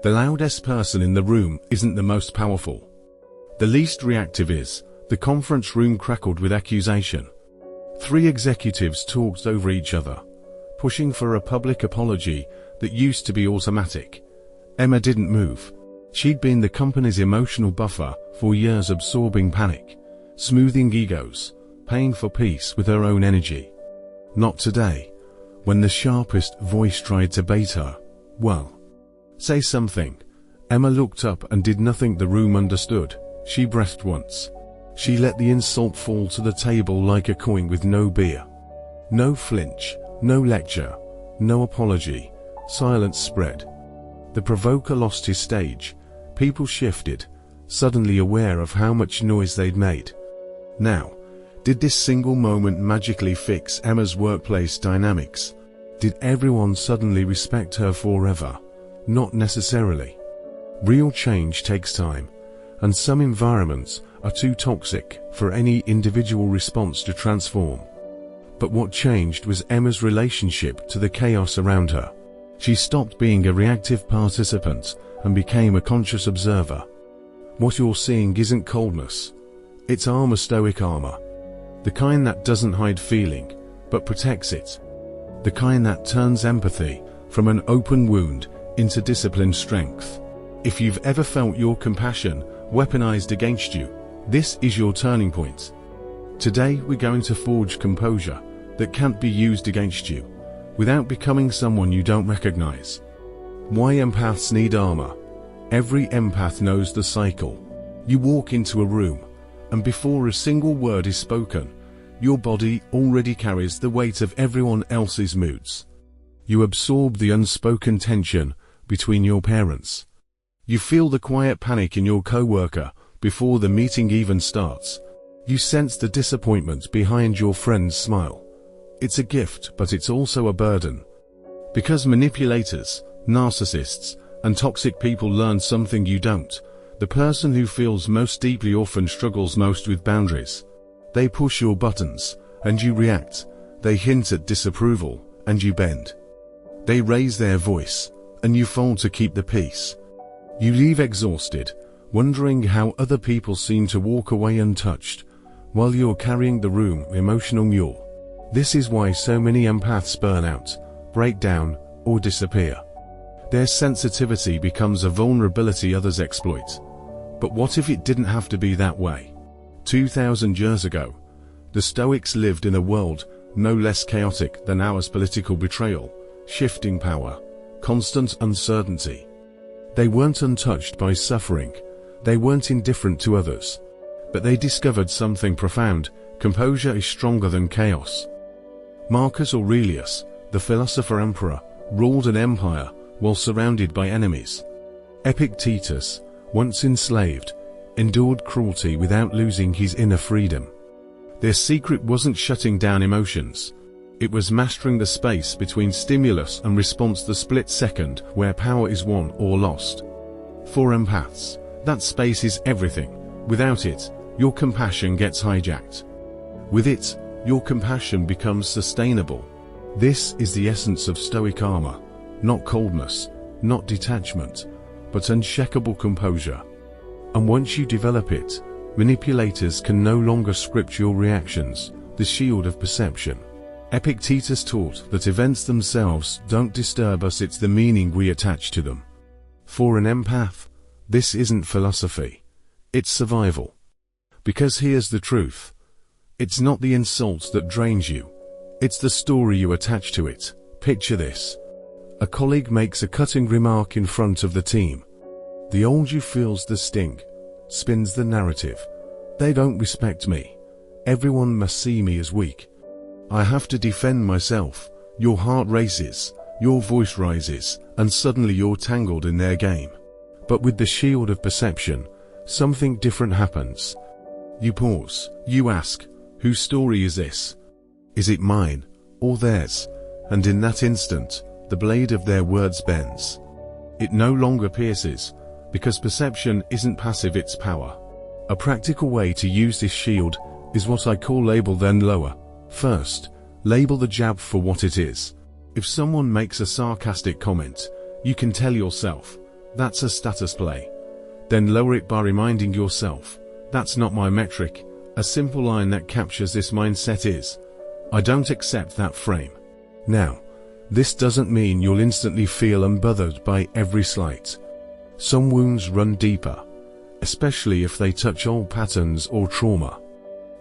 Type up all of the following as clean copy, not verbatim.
The loudest person in the room isn't the most powerful. The least reactive is. The conference room crackled with accusation. 3 executives talked over each other, pushing for a public apology that used to be automatic. Emma didn't move. She'd been the company's emotional buffer for years, absorbing panic, smoothing egos, paying for peace with her own energy. Not today, when the sharpest voice tried to bait her. Well, say something. Emma looked up and did nothing the room understood. She breathed once. She let the insult fall to the table like a coin with no beer. No flinch, no lecture, no apology. Silence spread. The provoker lost his stage. People shifted, suddenly aware of how much noise they'd made. Now, did this single moment magically fix Emma's workplace dynamics? Did everyone suddenly respect her forever? Not necessarily. Real change takes time, and some environments are too toxic for any individual response to transform. But what changed was Emma's relationship to the chaos around her. She stopped being a reactive participant and became a conscious observer. What you're seeing isn't coldness. It's armor, Stoic armor. The kind that doesn't hide feeling, but protects it. The kind that turns empathy from an open wound into disciplined strength. If you've ever felt your compassion weaponized against you, this is your turning point. Today we're going to forge composure that can't be used against you, without becoming someone you don't recognize. Why empaths need armor. Every empath knows the cycle. You walk into a room, and before a single word is spoken, your body already carries the weight of everyone else's moods. You absorb the unspoken tension between your parents. You feel the quiet panic in your coworker before the meeting even starts. You sense the disappointment behind your friend's smile. It's a gift, but it's also a burden. Because manipulators, narcissists, and toxic people learn something you don't. The person who feels most deeply often struggles most with boundaries. They push your buttons, and you react. They hint at disapproval, and you bend. They raise their voice, and you fold to keep the peace. You leave exhausted, wondering how other people seem to walk away untouched, while you're carrying the room emotional mule. This is why so many empaths burn out, break down, or disappear. Their sensitivity becomes a vulnerability others exploit. But what if it didn't have to be that way? 2,000 years ago, the Stoics lived in a world no less chaotic than ours: political betrayal, shifting power, constant uncertainty. They weren't untouched by suffering. They weren't indifferent to others. But they discovered something profound: composure is stronger than chaos. Marcus Aurelius, the philosopher-emperor, ruled an empire while surrounded by enemies. Epictetus, once enslaved, endured cruelty without losing his inner freedom. Their secret wasn't shutting down emotions. It was mastering the space between stimulus and response, the split second where power is won or lost. For empaths, that space is everything. Without it, your compassion gets hijacked. With it, your compassion becomes sustainable. This is the essence of Stoic armor. Not coldness, not detachment, but unshakable composure. And once you develop it, manipulators can no longer script your reactions, the shield of perception. Epictetus taught that events themselves don't disturb us, it's the meaning we attach to them. For an empath, this isn't philosophy. It's survival. Because here's the truth. It's not the insults that drains you. It's the story you attach to it. Picture this. A colleague makes a cutting remark in front of the team. The old you feels the sting, spins the narrative. They don't respect me. Everyone must see me as weak. I have to defend myself. Your heart races, your voice rises, and suddenly you're tangled in their game. But with the shield of perception, something different happens. You pause, you ask, whose story is this? Is it mine, or theirs? And in that instant, the blade of their words bends. It no longer pierces, because perception isn't passive, it's power. A practical way to use this shield is what I call label then lower. First, label the jab for what it is. If someone makes a sarcastic comment, you can tell yourself, That's a status play. Then lower it by reminding yourself, that's not my metric. A simple line that captures this mindset is, I don't accept that frame. Now, this doesn't mean you'll instantly feel unbothered by every slight. Some wounds run deeper, especially if they touch old patterns or trauma.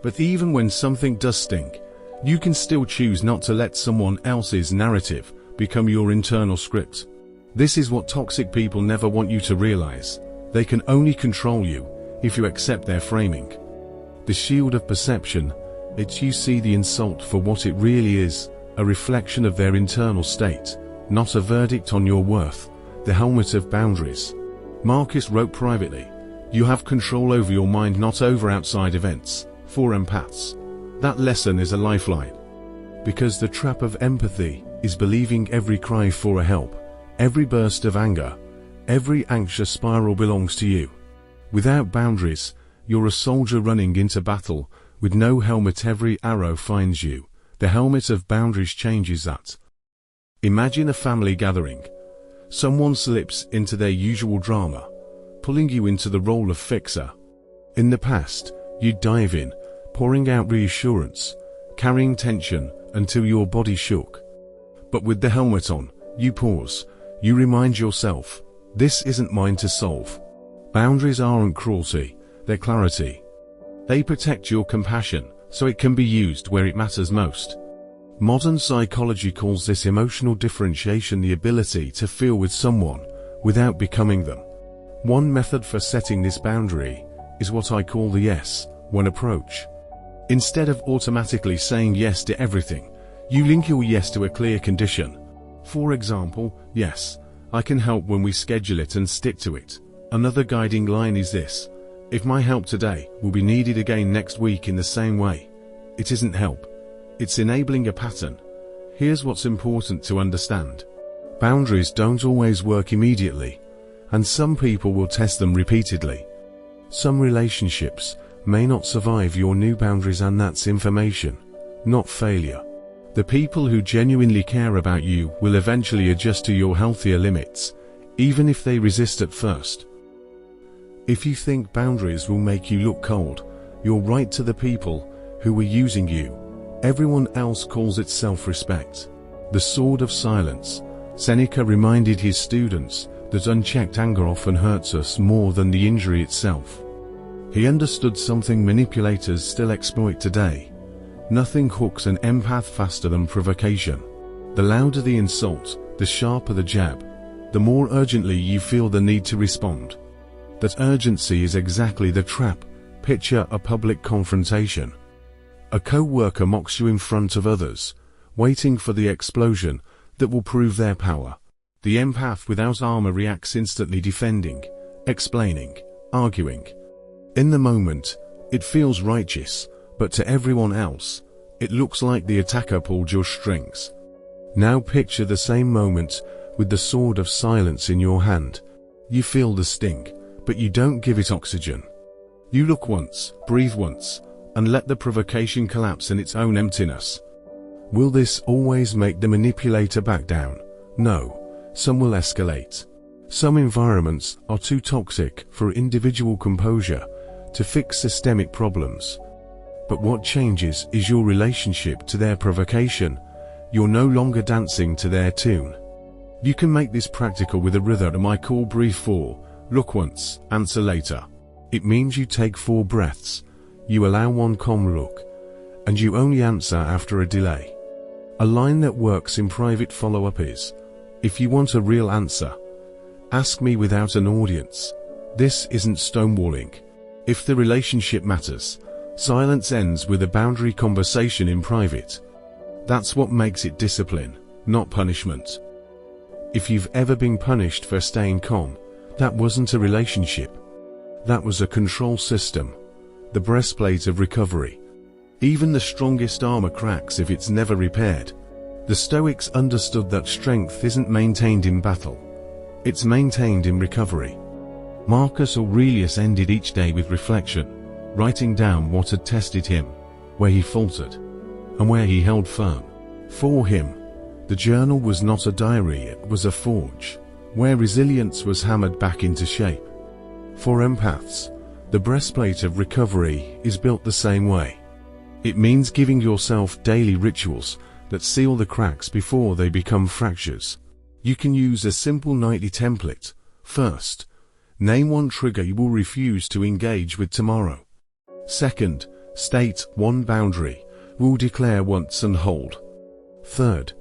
But even when something does stink, you can still choose not to let someone else's narrative become your internal script. This is what toxic people never want you to realize. They can only control you if you accept their framing. The shield of perception lets you see the insult for what it really is, a reflection of their internal state, not a verdict on your worth. The helmet of boundaries. Marcus wrote privately, you have control over your mind, not over outside events. For empaths, that lesson is a lifeline. Because the trap of empathy is believing every cry for help, every burst of anger, every anxious spiral belongs to you. Without boundaries, you're a soldier running into battle. With no helmet, every arrow finds you. The helmet of boundaries changes that. Imagine a family gathering. Someone slips into their usual drama, pulling you into the role of fixer. In the past, you'd dive in, pouring out reassurance, carrying tension until your body shook. But with the helmet on, you pause, you remind yourself, this isn't mine to solve. Boundaries aren't cruelty, they're clarity. They protect your compassion, so it can be used where it matters most. Modern psychology calls this emotional differentiation, the ability to feel with someone without becoming them. One method for setting this boundary is what I call the yes-when approach. Instead of automatically saying yes to everything, you link your yes to a clear condition. For example, yes, I can help when we schedule it, and stick to it. Another guiding line is this: if my help today will be needed again next week in the same way. It isn't help. It's enabling a pattern. Here's what's important to understand. Boundaries don't always work immediately, and some people will test them repeatedly. Some relationships may not survive your new boundaries, and that's information, not failure. The people who genuinely care about you will eventually adjust to your healthier limits, even if they resist at first. If you think boundaries will make you look cold, you're right. To the people who were using you, everyone else calls it self-respect. The sword of silence. Seneca reminded his students that unchecked anger often hurts us more than the injury itself. He understood something manipulators still exploit today. Nothing hooks an empath faster than provocation. The louder the insult, the sharper the jab, the more urgently you feel the need to respond. That urgency is exactly the trap. Picture a public confrontation. A co-worker mocks you in front of others, waiting for the explosion that will prove their power. The empath without armor reacts instantly, defending, explaining, arguing. In the moment, it feels righteous, but to everyone else, it looks like the attacker pulled your strings. Now picture the same moment with the sword of silence in your hand. You feel the sting, but you don't give it oxygen. You look once, breathe once, and let the provocation collapse in its own emptiness. Will this always make the manipulator back down? No. Some will escalate. Some environments are too toxic for individual composure to fix systemic problems. But what changes is your relationship to their provocation. You're no longer dancing to their tune. You can make this practical with a rhythm I call breathe 4, look once, answer later. It means you take 4 breaths, you allow one calm look, and you only answer after a delay. A line that works in private follow-up is, if you want a real answer, ask me without an audience. This isn't stonewalling. If the relationship matters, silence ends with a boundary conversation in private. That's what makes it discipline, not punishment. If you've ever been punished for staying calm, that wasn't a relationship. That was a control system, the breastplate of recovery. Even the strongest armor cracks if it's never repaired. The Stoics understood that strength isn't maintained in battle. It's maintained in recovery. Marcus Aurelius ended each day with reflection, writing down what had tested him, where he faltered, and where he held firm. For him, the journal was not a diary, it was a forge. where resilience was hammered back into shape. For empaths, the breastplate of recovery is built the same way. It means giving yourself daily rituals that seal the cracks before they become fractures. You can use a simple nightly template. First, name one trigger you will refuse to engage with tomorrow. Second, state one boundary you will declare once and hold. Third,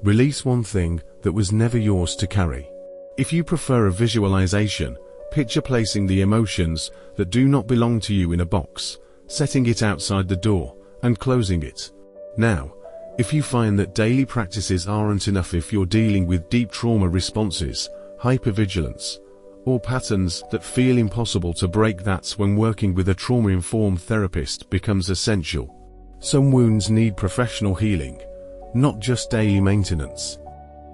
release one thing that was never yours to carry. If you prefer a visualization, picture placing the emotions that do not belong to you in a box, setting it outside the door, and closing it. Now, if you find that daily practices aren't enough, if you're dealing with deep trauma responses, hypervigilance, or patterns that feel impossible to break, that's when working with a trauma-informed therapist becomes essential. Some wounds need professional healing, not just daily maintenance.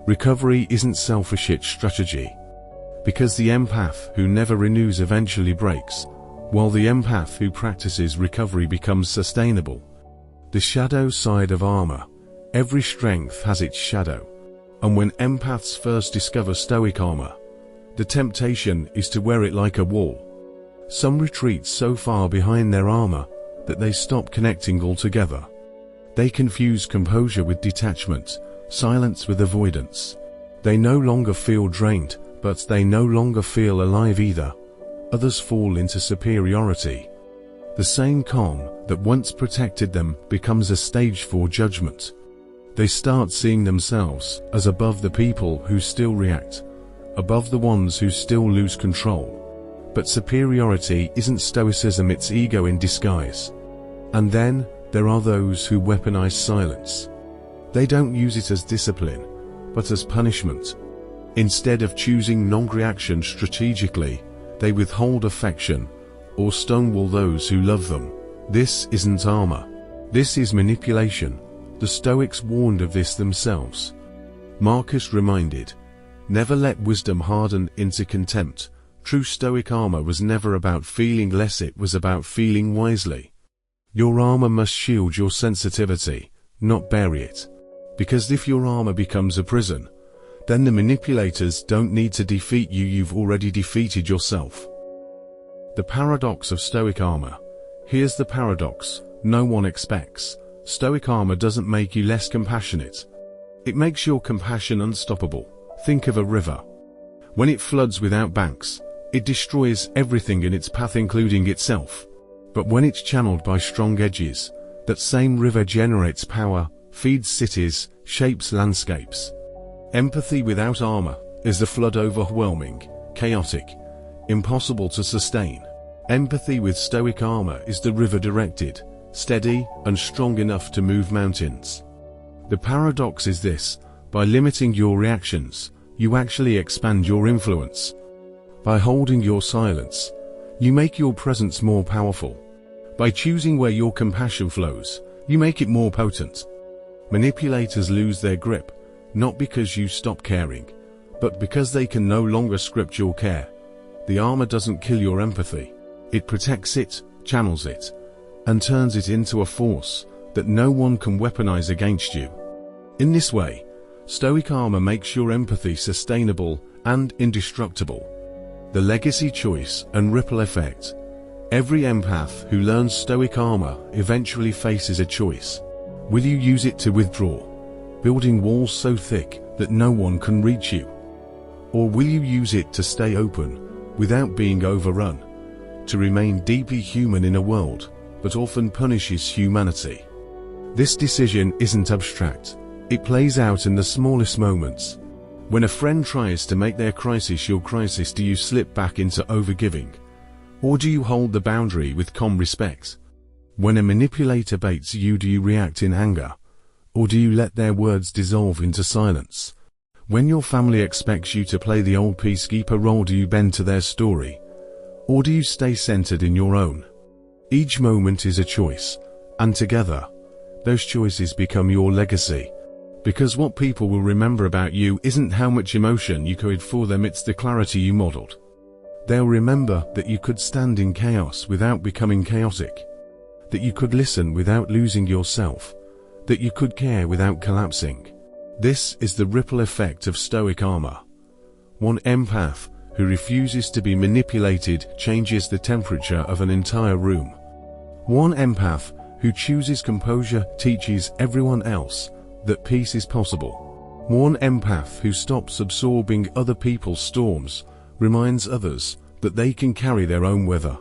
Recovery isn't selfish, it's strategy. Because the empath who never renews eventually breaks, while the empath who practices recovery becomes sustainable. The shadow side of armor. Every strength has its shadow. And when empaths first discover Stoic armor, the temptation is to wear it like a wall. Some retreat so far behind their armor that they stop connecting altogether. They confuse composure with detachment, silence with avoidance. They no longer feel drained, but they no longer feel alive either. Others fall into superiority. The same calm that once protected them becomes a stage for judgment. They start seeing themselves as above the people who still react, above the ones who still lose control. But superiority isn't Stoicism, it's ego in disguise. And then there are those who weaponize silence. They don't use it as discipline, but as punishment. Instead of choosing non-reaction strategically, they withhold affection or stonewall those who love them. This isn't armor. This is manipulation. The Stoics warned of this themselves. Marcus reminded, "Never let wisdom harden into contempt." True Stoic armor was never about feeling less, it was about feeling wisely. Your armor must shield your sensitivity, not bury it. Because if your armor becomes a prison, then the manipulators don't need to defeat you, you've already defeated yourself. The paradox of Stoic armor. Here's the paradox no one expects. Stoic armor doesn't make you less compassionate. It makes your compassion unstoppable. Think of a river. When it floods without banks, it destroys everything in its path, including itself. But when it's channeled by strong edges, that same river generates power, feeds cities, shapes landscapes. Empathy without armor is the flood, overwhelming, chaotic, impossible to sustain. Empathy with Stoic armor is the river, directed, steady, and strong enough to move mountains. The paradox is this: by limiting your reactions, you actually expand your influence. By holding your silence, you make your presence more powerful. By choosing where your compassion flows, you make it more potent. Manipulators lose their grip, not because you stop caring, but because they can no longer script your care. The armor doesn't kill your empathy. It protects it, channels it, and turns it into a force that no one can weaponize against you. In this way, Stoic armor makes your empathy sustainable and indestructible. The legacy, choice, and ripple effect. Every empath who learns Stoic armor eventually faces a choice. Will you use it to withdraw, building walls so thick that no one can reach you? Or will you use it to stay open, without being overrun, to remain deeply human in a world that often punishes humanity? This decision isn't abstract. It plays out in the smallest moments. When a friend tries to make their crisis your crisis, do you slip back into overgiving? Or do you hold the boundary with calm respect? When a manipulator baits you, do you react in anger? Or do you let their words dissolve into silence? When your family expects you to play the old peacekeeper role, do you bend to their story? Or do you stay centered in your own? Each moment is a choice, and together, those choices become your legacy. Because what people will remember about you isn't how much emotion you carried for them, it's the clarity you modeled. They'll remember that you could stand in chaos without becoming chaotic, that you could listen without losing yourself, that you could care without collapsing. This is the ripple effect of Stoic armor. One empath who refuses to be manipulated changes the temperature of an entire room. One empath who chooses composure teaches everyone else that peace is possible. One empath who stops absorbing other people's storms reminds others that they can carry their own weather.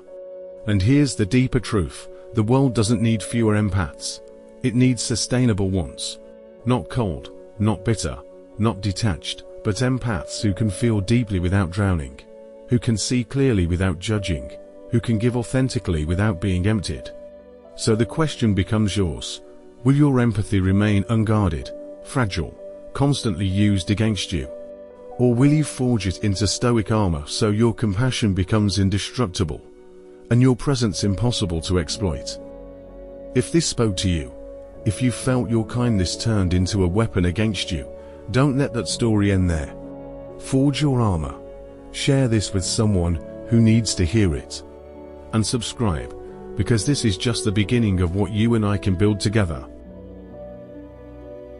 And here's the deeper truth: the world doesn't need fewer empaths. It needs sustainable ones. Not cold, not bitter, not detached, but empaths who can feel deeply without drowning, who can see clearly without judging, who can give authentically without being emptied. So the question becomes yours: will your empathy remain unguarded, fragile, constantly used against you? Or will you forge it into stoic armor so your compassion becomes indestructible and your presence impossible to exploit? If this spoke to you, if you felt your kindness turned into a weapon against you, don't let that story end there. Forge your armor. Share this with someone who needs to hear it. And subscribe, because this is just the beginning of what you and I can build together.